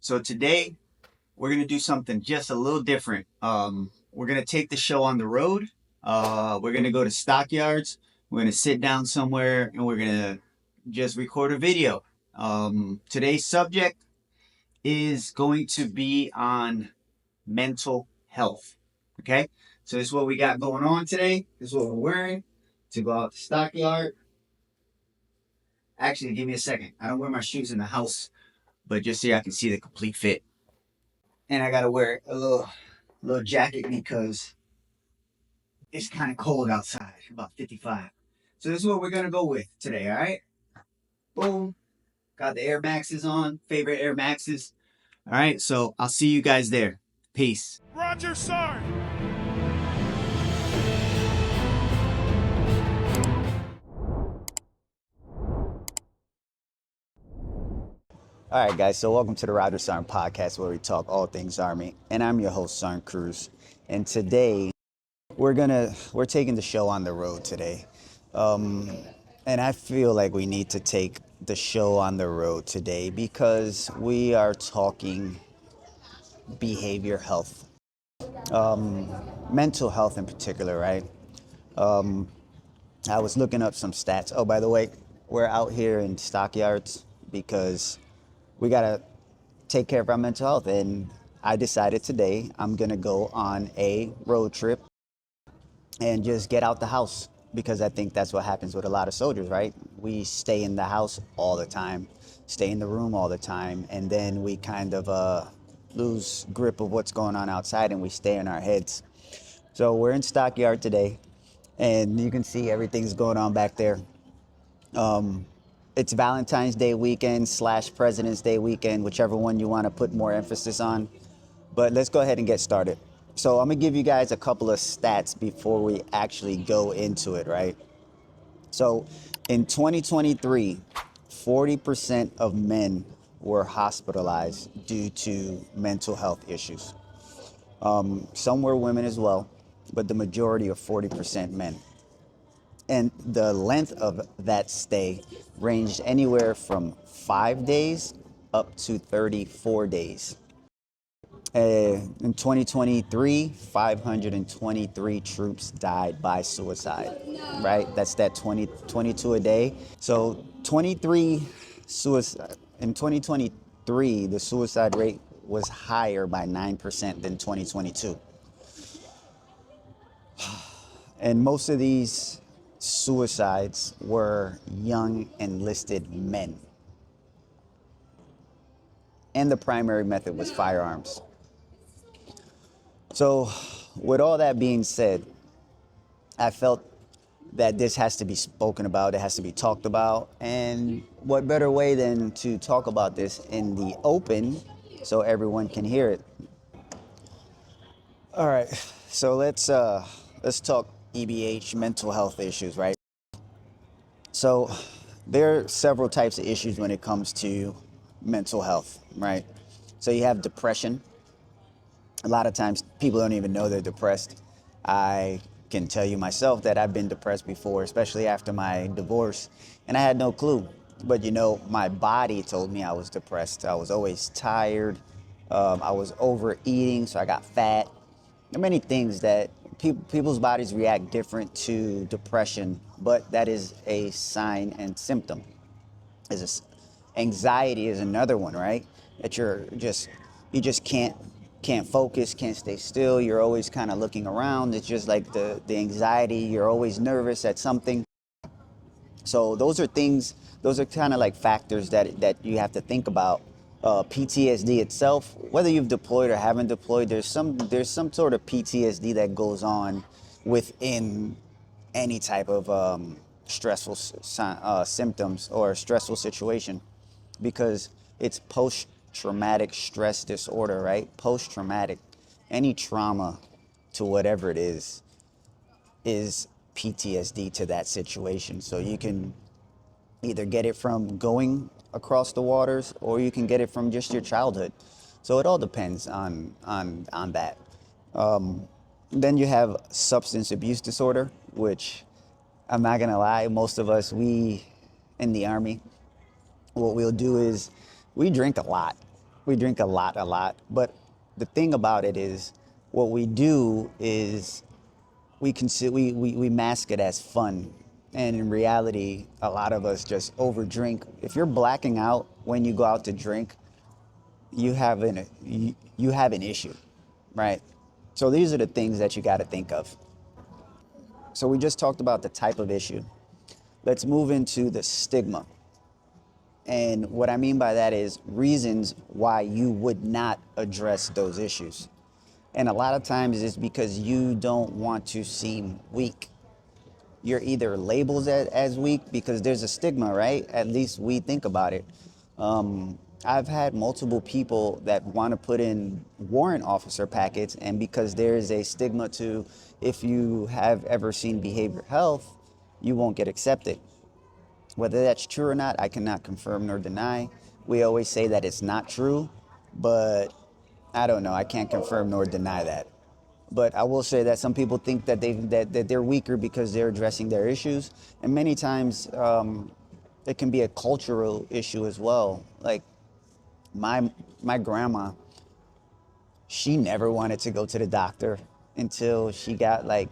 So today we're gonna do something just a little different. We're gonna take the show on the road. We're gonna go to stockyards. We're gonna sit down somewhere and we're gonna just record a video. Today's subject is going to be on mental health. Okay, so this is what we got going on today. This is what we're wearing to go out to stockyard. Actually, give me a second. I don't wear my shoes in the house, but just so I can see the complete fit. And I gotta wear a little jacket because it's kind of cold outside, about 55. So this is what we're gonna go with today, all right? Boom. Got the Air Maxes on, favorite Air Maxes. All right, so I'll see you guys there. Peace. Roger Sarnt. All right, guys, so welcome to the Roger Sarnt Podcast, where we talk all things Army, and I'm your host, Sarnt Cruz. And today, we're taking the show on the road today. And I feel like we need to take the show on the road today because we are talking behavior health, mental health in particular, right? I was looking up some stats. Oh, by the way, we're out here in stockyards because we gotta take care of our mental health. And I decided today I'm gonna go on a road trip and just get out the house, because I think that's what happens with a lot of soldiers, right? We stay in the house all the time, stay in the room all the time, and then we kind of lose grip of what's going on outside and we stay in our heads. So we're in stockyard today, and you can see everything's going on back there. It's Valentine's Day weekend / President's Day weekend, whichever one you want to put more emphasis on. But let's go ahead and get started. So I'm going to give you guys a couple of stats before we actually go into it, right? So in 2023, 40% of men were hospitalized due to mental health issues. Some were women as well, but the majority of 40% men. And the length of that stay ranged anywhere from 5 days up to 34 days. In 2023, 523 troops died by suicide, right? That's that 22 a day. So 23 suicide. In 2023, the suicide rate was higher by 9% than 2022. And most of these suicides were young enlisted men. And the primary method was firearms. So with all that being said, I felt that this has to be spoken about, it has to be talked about, and what better way than to talk about this in the open so everyone can hear it. All right, so let's talk EBH, mental health issues, right? So there are several types of issues when it comes to mental health, right? So you have depression. A lot of times people don't even know they're depressed. I can tell you myself that I've been depressed before, especially after my divorce, and I had no clue. But my body told me I was depressed. I was always tired. I was overeating, so I got fat. There are many things that people's bodies react different to depression, but that is a sign and symptom. Anxiety is another one, right? That you just can't focus, can't stay still. You're always kind of looking around. It's just like the anxiety. You're always nervous at something. So those are kind of like factors that you have to think about. PTSD itself, whether you've deployed or haven't deployed, there's some sort of PTSD that goes on within any type of stressful symptoms or stressful situation, because it's post-traumatic stress disorder, right? Post-traumatic, any trauma to whatever it is PTSD to that situation. So you can either get it from going across the waters, or you can get it from just your childhood. So it all depends on that. Then you have substance abuse disorder, which I'm not gonna lie, most of us, we in the Army, what we'll do is we drink a lot. We drink a lot. But the thing about it is, what we do is we mask it as fun. And in reality, a lot of us just overdrink. If you're blacking out when you go out to drink, you have an issue, right? So these are the things that you got to think of. So we just talked about the type of issue. Let's move into the stigma. And what I mean by that is reasons why you would not address those issues. And a lot of times it's because you don't want to seem weak. You're either labeled as weak because there's a stigma, right? At least we think about it. I've had multiple people that want to put in warrant officer packets, and because there is a stigma to, if you have ever seen behavioral health, you won't get accepted. Whether that's true or not, I cannot confirm nor deny. We always say that it's not true, but I don't know. I can't confirm nor deny that. But I will say that some people think that they're weaker because they're addressing their issues, and many times it can be a cultural issue as well. Like my grandma, she never wanted to go to the doctor until she got like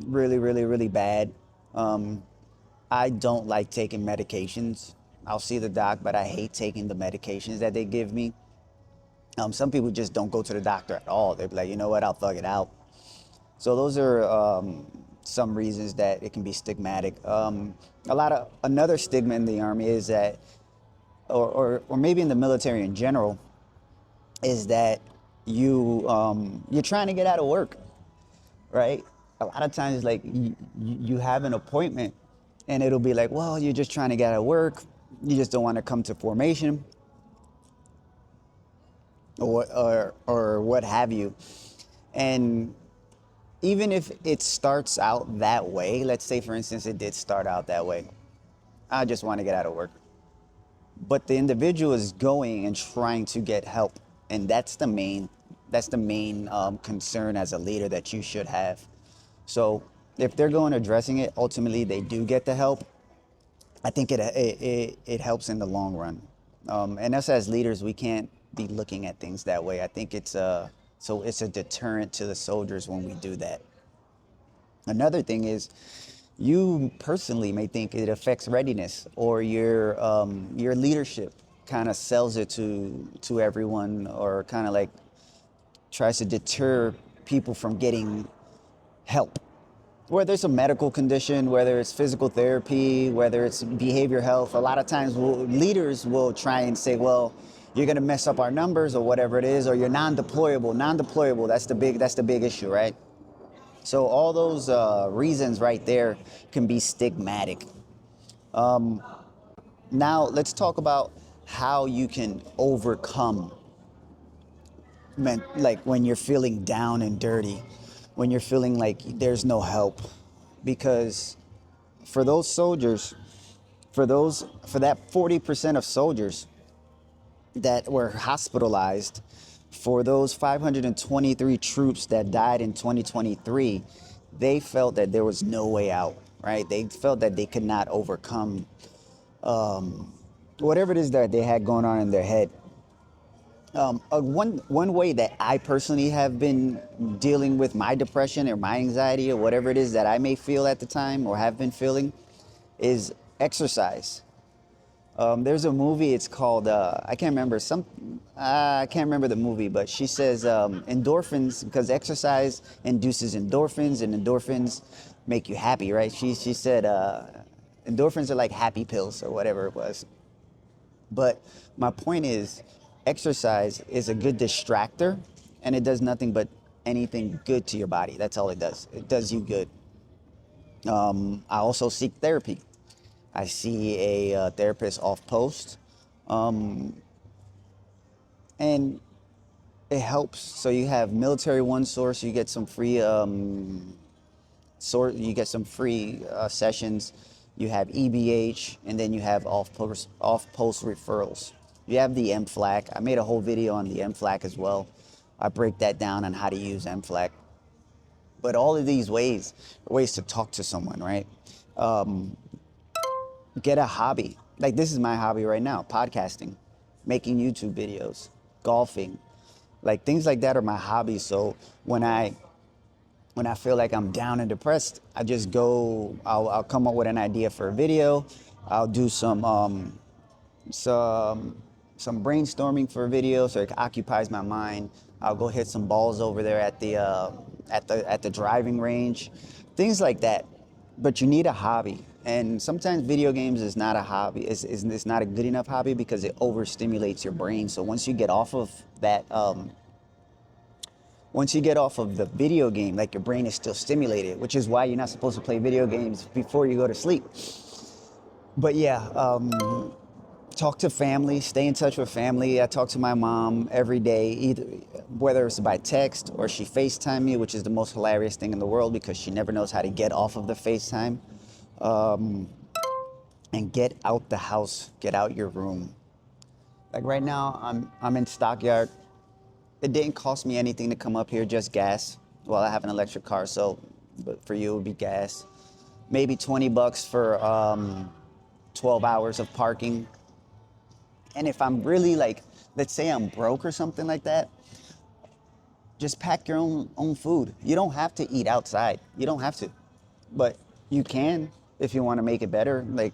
really, really, really bad. I don't like taking medications. I'll see the doc, but I hate taking the medications that they give me. Some people just don't go to the doctor at all. They're like, you know what, I'll thug it out. So those are some reasons that it can be stigmatic. Another stigma in the Army is that, or maybe in the military in general, is that you're trying to get out of work, right? A lot of times, like you have an appointment, and it'll be like, well, you're just trying to get out of work. You just don't want to come to formation, or what have you. And even if it starts out that way, let's say for instance it did start out that way, I just want to get out of work. But the individual is going and trying to get help, and that's the main concern as a leader that you should have. So if they're going addressing it, ultimately they do get the help. I think it helps in the long run. And us as leaders, we can't be looking at things that way. I think it's a deterrent to the soldiers when we do that. Another thing is, you personally may think it affects readiness, or your leadership kind of sells it to everyone, or kind of like tries to deter people from getting help. Whether it's a medical condition, whether it's physical therapy, whether it's behavior health, a lot of times leaders will try and say, well, you're going to mess up our numbers or whatever it is, or you're non-deployable. That's the big issue, right? So all those reasons right there can be stigmatic. Now let's talk about how you can overcome, like when you're feeling down and dirty, when you're feeling like there's no help. Because for those soldiers, for that 40% of soldiers that were hospitalized, for those 523 troops that died in 2023, they felt that there was no way out, right? They felt that they could not overcome whatever it is that they had going on in their head. One way that I personally have been dealing with my depression or my anxiety or whatever it is that I may feel at the time or have been feeling is exercise. There's a movie, it's called, I can't remember the movie, but she says endorphins, because exercise induces endorphins, and endorphins make you happy, right? She said endorphins are like happy pills or whatever it was. But my point is, exercise is a good distractor, and it does nothing but anything good to your body. That's all it does. It does you good. I also seek therapy. I see a therapist off post, and it helps. So you have Military One Source. You get some free sessions. You have EBH, and then you have off post referrals. You have the MFLAC. I made a whole video on the MFLAC as well. I break that down on how to use MFLAC. But all of these ways are ways to talk to someone, right? Get a hobby. Like, this is my hobby right now, podcasting, making YouTube videos. golfing, like things like that are my hobbies. So when I feel like I'm down and depressed, I just go. I'll come up with an idea for a video. I'll do some brainstorming for a video, so it occupies my mind. I'll go hit some balls over there at the driving range, things like that. But you need a hobby, and sometimes video games is not a hobby. It's not a good enough hobby because it overstimulates your brain. So once you get off of that, once you get off of the video game, like your brain is still stimulated, which is why you're not supposed to play video games before you go to sleep. But yeah, talk to family, stay in touch with family. I talk to my mom every day, either whether it's by text or she FaceTime me, which is the most hilarious thing in the world because she never knows how to get off of the FaceTime. And get out the house, get out your room. Like right now, I'm in Stockyard. It didn't cost me anything to come up here, just gas. Well, I have an electric car, so but for you it would be gas. Maybe $20 for 12 hours of parking. And if I'm really like, let's say I'm broke or something like that, just pack your own food. You don't have to eat outside. You don't have to, but you can if you want to make it better, like,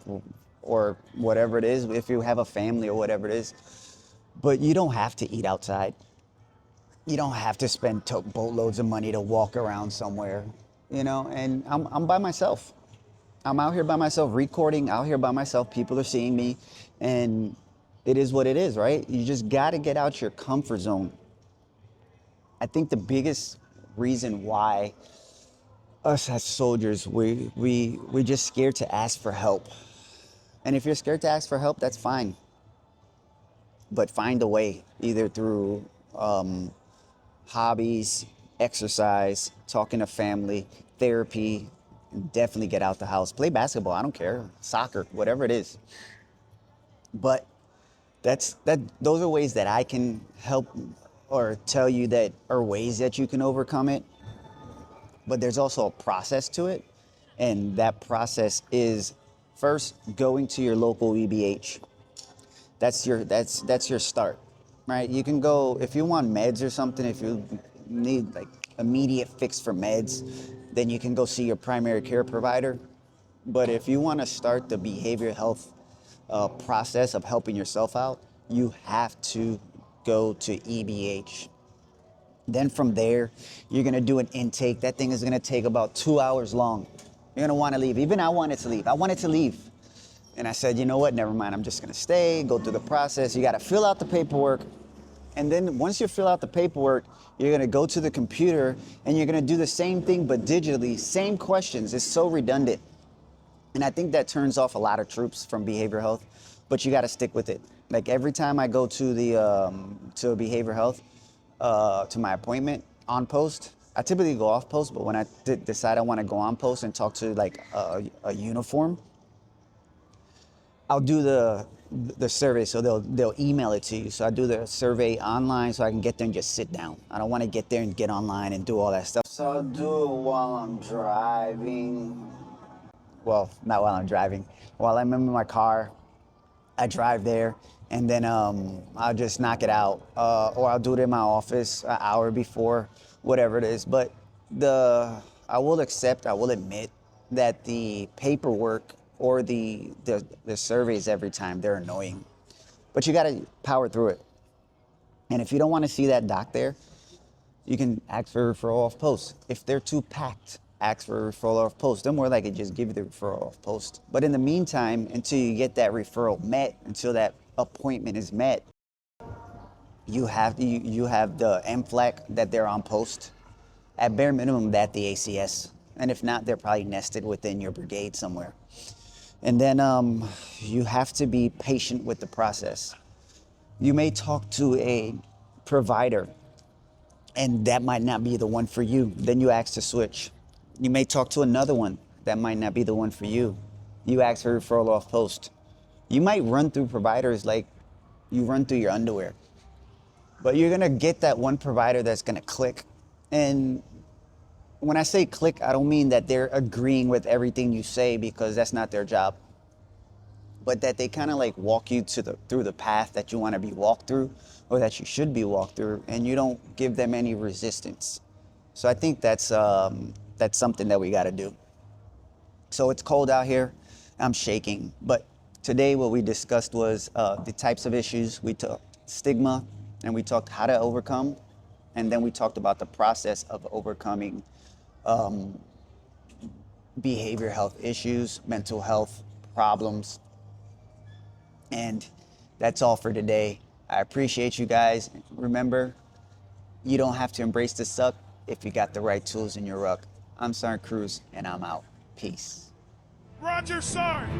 or whatever it is, if you have a family or whatever it is. But you don't have to eat outside. You don't have to spend boatloads of money to walk around somewhere, you know. And I'm by myself. I'm out here by myself, recording out here by myself. People are seeing me, and it is what it is, right? You just got to get out your comfort zone. I think the biggest reason why us as soldiers, we're just scared to ask for help. And if you're scared to ask for help, that's fine. But find a way, either through hobbies, exercise, talking to family, therapy. Definitely get out the house. Play basketball, I don't care. Soccer, whatever it is. But those are ways that I can help or tell you that are ways that you can overcome it. But there's also a process to it. And that process is first going to your local EBH. That's your start, right? You can go, if you want meds or something, if you need like immediate fix for meds, then you can go see your primary care provider. But if you want to start the behavioral health process of helping yourself out, you have to go to EBH. Then from there, you're gonna do an intake. That thing is gonna take about 2 hours long. You're gonna wanna leave. Even I wanted to leave. I wanted to leave. And I said, you know what, never mind. I'm just gonna stay, go through the process. You gotta fill out the paperwork. And then once you fill out the paperwork, you're gonna go to the computer and you're gonna do the same thing but digitally, same questions. It's so redundant. And I think that turns off a lot of troops from behavioral health, but you gotta stick with it. Like every time I go to to behavioral health, to my appointment on post, I typically go off post, but when I decide I wanna go on post and talk to like a uniform, I'll do the survey, so they'll email it to you. So I do the survey online so I can get there and just sit down. I don't want to get there and get online and do all that stuff. So I'll do it while I'm driving. Well, not while I'm driving. While I'm in my car, I drive there, and then I'll just knock it out. Or I'll do it in my office an hour before, whatever it is. But I will admit that the paperwork or the surveys every time, they're annoying. But you gotta power through it. And if you don't wanna see that doc there, you can ask for a referral off post. If they're too packed, ask for a referral off post. They're more likely to just give you the referral off post. But in the meantime, until you get that referral met, until that appointment is met, you have the MFLAC that they're on post. At bare minimum, that the ACS. And if not, they're probably nested within your brigade somewhere. And then you have to be patient with the process. You may talk to a provider and that might not be the one for you. Then you ask to switch. You may talk to another one that might not be the one for you. You ask for referral off post. You might run through providers like you run through your underwear. But you're gonna get that one provider that's gonna click. And when I say click, I don't mean that they're agreeing with everything you say, because that's not their job. but that they kind of like walk you through the path that you want to be walked through, or that you should be walked through, and you don't give them any resistance. So I think that's something that we got to do. So it's cold out here. I'm shaking. But today what we discussed was the types of issues. We took stigma, and we talked how to overcome. And then we talked about the process of overcoming behavior health issues, mental health problems. And that's all for today. I appreciate you guys. Remember, you don't have to embrace the suck if you got the right tools in your ruck. I'm Sarnt Cruz, and I'm out. Peace. Roger Sarnt!